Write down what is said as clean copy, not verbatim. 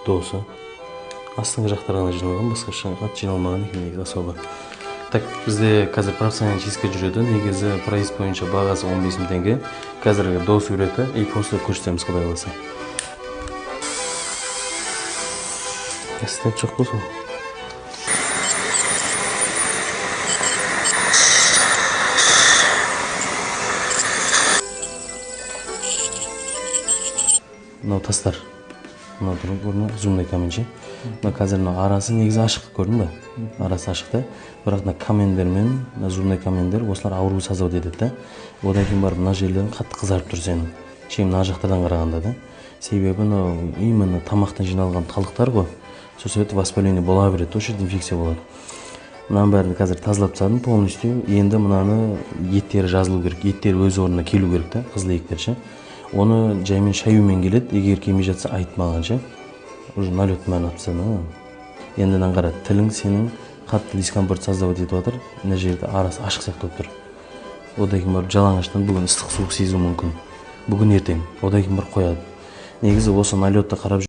досы. Астыңғы жақтары ғана жиналған, басқа қат жиналмаған екен негізі особо. Так, бізде қазір профессиональный чистка жүреді. Негізі прайс бойынша бағасы 15 000 теңге. Қазіргі до суреті и после көрсетеміз Құдай қаласа. Істеп жоқ қой сол. Мынау тастар. Мынау тұрып көріне зумдай каменші. Мына қазір арасы негізі ашық, көрдің бе? Арасы ашық та. Бірақ мына камендер мен зумдай камендер осылар ауру сазау дедеді да. Одан кейін барып мына жерлерің қатты қызарып тұр сенің. Мына жақтардан қарағанда да. Себебі именно тамақтан жиналған қалдықтар ғой. Сол себепті воспаление бола береді, осы жерде инфекция болады. Мынаның бәрін қазір тазалап тастадым полностью. Енді мынаны еттері жазылу керек, еттері өз орнына келу керек та, қызыл еттер. Оны жаймен шаюмен келеді, егер келмей жатса айт маған ше. Уже налет мән атсана. Енді қара, тілің сенің қатты дискомфорт создавать етіп жатыр. Мына жерде арасы ашық сияқты болып тұр. Одан кейін барып жалаңаштан бүгін ыстық суық сезу мүмкін. Бүгін ертең. Одан кейін барып қояды. Негізі осы налетті қарап